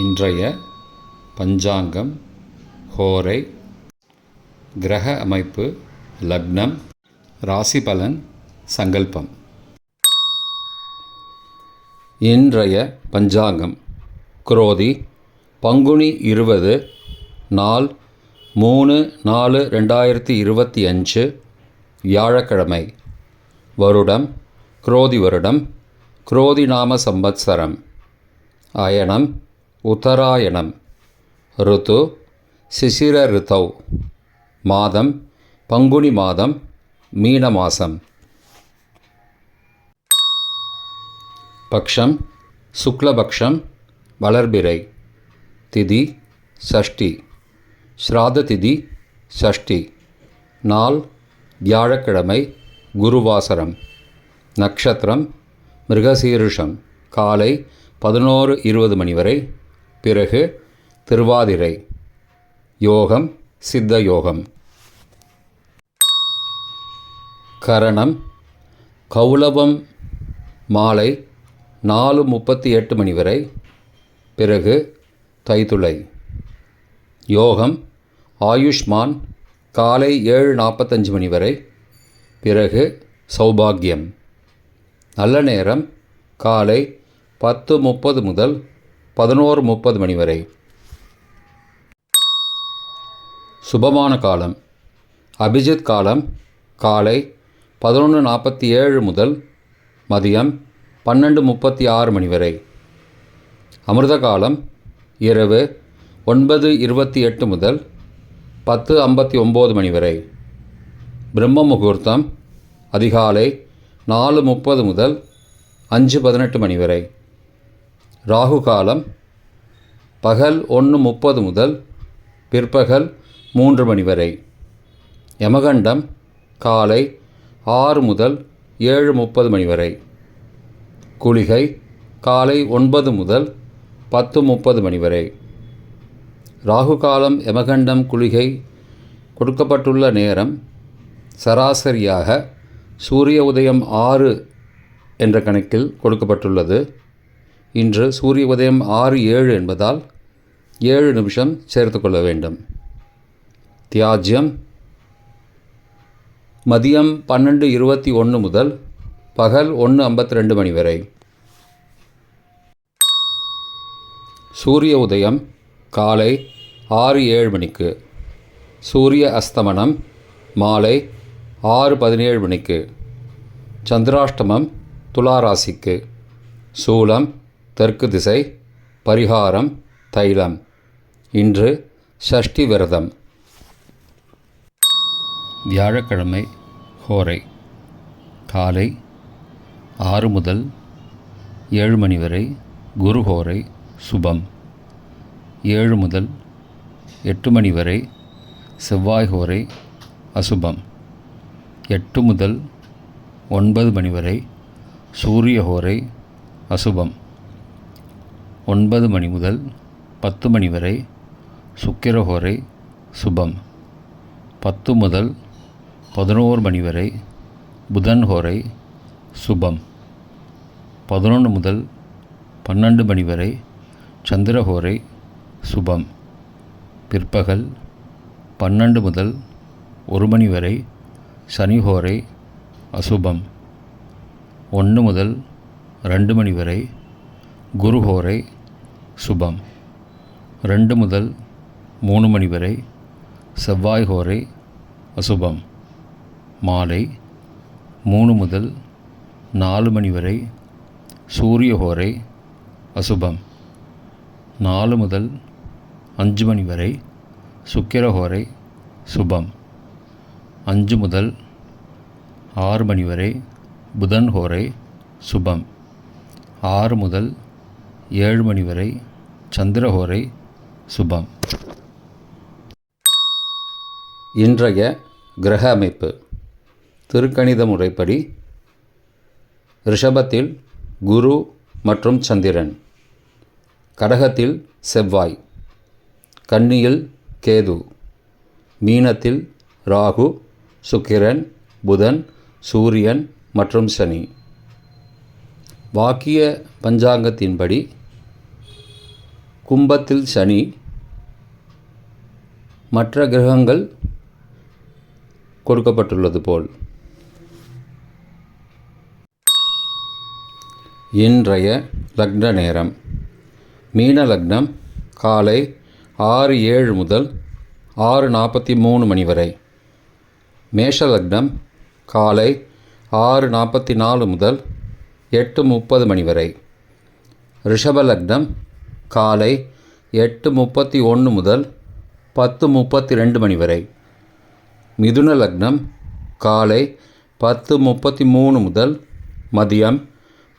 இன்றைய பஞ்சாங்கம், ஹோரை, கிரக அமைப்பு, லக்னம், ராசி பலன், சங்கல்பம். இன்றைய பஞ்சாங்கம் குரோதி பங்குனி 20 நாள் 3/4/2025 வியாழக்கிழமை. வருடம் குரோதி வருடம், குரோதி நாம சம்பத்சரம். அயனம் உத்தராயணம். ருத்து சிசிர ரித்தௌ. மாதம் பங்குனி மாதம், மீன மாதம். பக்ஷம் சுக்லபக்ஷம், வளர்பிறை. திதி சஷ்டி. ஸ்ராத திதி சஷ்டி. நாள் வியாழக்கிழமை, குருவாசரம். நட்சத்திரம் மிருகசீருஷம். காலை 11:20 மணி வரை, பிறகு திருவாதிரை. யோகம் சித்த யோகம். கரணம் கௌலவம் மாலை 4:38 மணி வரை, பிறகு தைத்துளை. யோகம் ஆயுஷ்மான் காலை 7:45 மணி வரை, பிறகு சௌபாகியம். நல்ல நேரம் காலை 10:30 முதல் 11:30 மணி வரை. சுபமான காலம் அபிஜித் காலம் காலை 11:47 முதல் மதியம் 12:36 மணி வரை. அமிர்த காலம் இரவு 9:28 முதல் 10:59 மணி வரை. பிரம்ம முகூர்த்தம் அதிகாலை 4:30 முதல் 5:18 மணி வரை. ராகு காலம் பகல் 1:30 முதல் பிற்பகல் 3 மணி வரை. யமகண்டம் காலை 6 முதல் 7:30 மணி வரை. குளிகை காலை 9 முதல் 10:30 மணி வரை. ராகு காலம், யமகண்டம், குளிகை கொடுக்கப்பட்டுள்ள நேரம் சராசரியாக சூரிய உதயம் 6 என்ற கணக்கில் கொடுக்கப்பட்டுள்ளது. இன்று சூரிய உதயம் 6:07 என்பதால் 7 நிமிஷம் சேர்த்து கொள்ள வேண்டும். தியாஜ்யம் மதியம் 12:21 முதல் பகல் 1:52 மணி வரை. சூரிய உதயம் காலை 6:07 மணிக்கு. சூரிய அஸ்தமனம் மாலை 6:17 மணிக்கு. சந்திராஷ்டமம் துளாராசிக்கு. சூலம் தெற்கு திசை. பரிகாரம் தைலம். இன்று ஷஷ்டி விரதம். வியாழக்கிழமை ஹோரை காலை 6 முதல் 7 மணி வரை குரு ஹோரை சுபம். 7 முதல் 8 மணி வரை செவ்வாய் ஹோரை அசுபம். 8 முதல் 9 மணி வரை சூரிய ஹோரை அசுபம். 9 மணி முதல் 10 மணி வரை சுக்கிர ஹோரை சுபம். 10 முதல் 11 மணி வரை புதன் ஹோரை சுபம். 11 முதல் 12 மணி வரை சந்திர ஹோரை சுபம். பிற்பகல் 12 முதல் 1 மணி வரை சனி ஹோரை அசுபம். 1 முதல் 2 மணி வரை குரு ஹோரை சுபம். 2 முதல் 3 மணி வரை செவ்வாய் ஹோரை அசுபம். மாலை 3 முதல் 4 மணி வரை சூரிய ஹோரை அசுபம். 4 முதல் 5 மணி வரை சுக்கிர ஹோரை சுபம். 5 முதல் 6 மணி வரை புதன் ஹோரை சுபம். 6 முதல் 7 மணி வரை சந்திர ஹோரை சுபம். இன்றைய கிரக அமைப்பு திருக்கணித முறைப்படி ரிஷபத்தில் குரு மற்றும் சந்திரன், கடகத்தில் செவ்வாய், கன்னியில் கேது, மீனத்தில் ராகு, சுக்கிரன், புதன், சூரியன் மற்றும் சனி. வாக்கிய பஞ்சாங்கத்தின்படி கும்பத்தில் சனி. மற்ற கிரகங்கள் கொடுக்கப்பட்டுள்ளது போல். இன்றைய லக்ன நேரம்: மீன லக்னம் காலை 6:07 முதல் 6:43 மணி வரை. மேஷ லக்னம் காலை 6:44 முதல் 8:30 மணி வரை. ரிஷப லக்னம் காலை 8:31 முதல் 10:32 மணி வரை. மிதுன லக்னம் காலை 10:33 முதல் மதியம்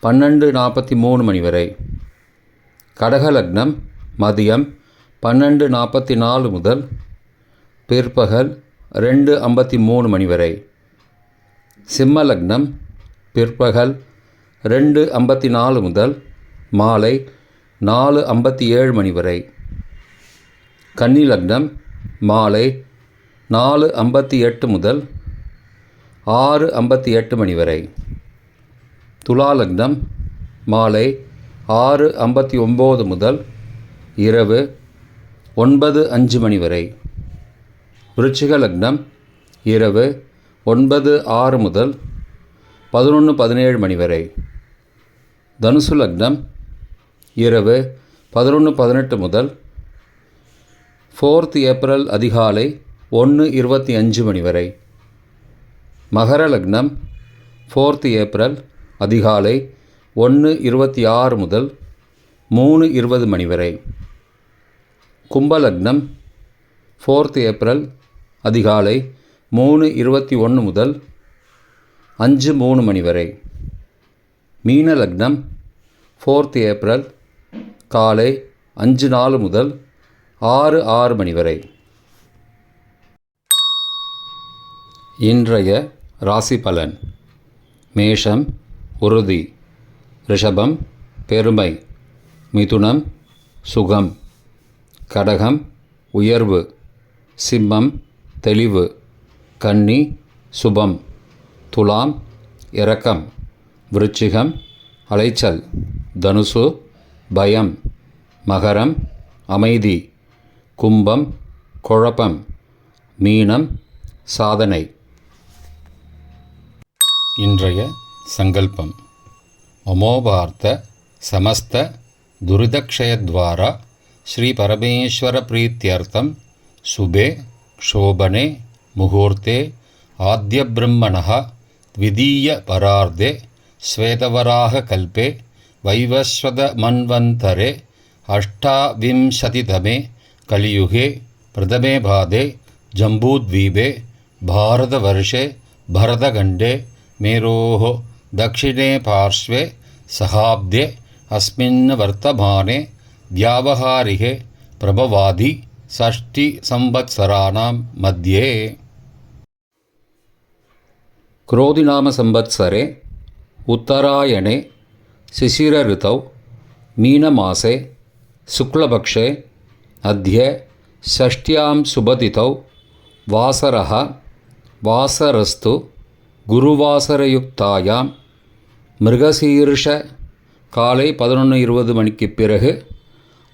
12:43 மணி வரை. கடக லக்னம் மதியம் 12:44 முதல் பிற்பகல் 2:53 மணி வரை. சிம்ம லக்னம் பிற்பகல் 2:54 முதல் மாலை 4:57 மணி வரை. கன்னி லக்னம் மாலை 4:58 முதல் 6:58 மணி வரை. துலா லக்னம் மாலை 6:59 முதல் இரவு 9:05 மணி வரை. விருச்சிக லக்னம் இரவு 9:06 முதல் 11:17 மணி வரை. தனுசு லக்னம் இரவு 11:18 முதல் 4th ஏப்ரல் அதிகாலை 1:25 மணி வரை. மகர லக்னம் 4th ஏப்ரல் அதிகாலை 1:26 முதல் 3:20 மணி வரை. கும்ப லக்னம் 4th ஏப்ரல் அதிகாலை 3:21 முதல் 5:03 மணி வரை. மீன லக்னம் 4th ஏப்ரல் காலை 5:04 முதல் 6:06 மணி வரை. இன்றைய ராசி பலன்: மேஷம் உறுதி, ரிஷபம் பெருமை, மிதுனம் சுகம், கடகம் உயர்வு, சிம்மம் தெளிவு, கன்னி சுபம், துலாம் இரக்கம், விருச்சிகம் அலைச்சல், தனுசு பயம், மகரம் அமைதி, கும்பம் குழப்பம், மீனம் சாதனை. இன்றைய சங்கல்பம்: மமோபார்த்த சமஸ்த துரிதக்ஷயத்வாரா ஸ்ரீ பரமேஸ்வர பிரீத்யர்த்தம் சுபே க்ஷோபனே முகூர்த்தே ஆத்யப்ரம்மணः த்விதீய பரார்த்தே ஸ்வேதவராக கல்பே வைவஸ்வத மன்வந்தரே அஷ்டாவிம்சதிதமே கலியுகே பிரதமே பாதே ஜம்பூத்வீபே பாரதவர்ஷே பரதகண்டே மேரோः दक्षिणे पार्श्वे सहाब्दे अस्मिन् वर्तमाने व्यावहारिके प्रभवादि षष्टिसंवत्सराणां मध्ये. क्रोधिनाम संवत्सरे उत्तरायणे शिशिरऋतौ मीनमासे शुक्लपक्षे अद्य षष्ट्यां शुभतिथौ वासरः वासरस्तु குருவாசரயுக்தாயாம் மிருகசீர்ஷ காலை 11:20 மணிக்கு பிறகு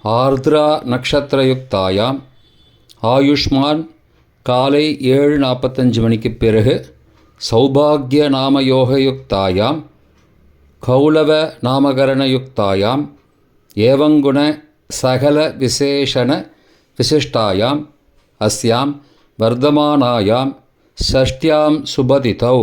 ஆர்த்ரா நக்ஷத்திரயுக்தாயாம் ஆயுஷ்மான் காலை 7:45 மணிக்கு பிறகு சௌபாகிய நாமயோகயுக்தாயாம் கௌலவ நாமகரணயுக்தாயாம் ஏவங்குண சகல விசேஷண விசிஷ்டாயாம் அஸ்யாம் வர்தமானாயாம் ஷஷ்ட்யாம் சுபதிதௌ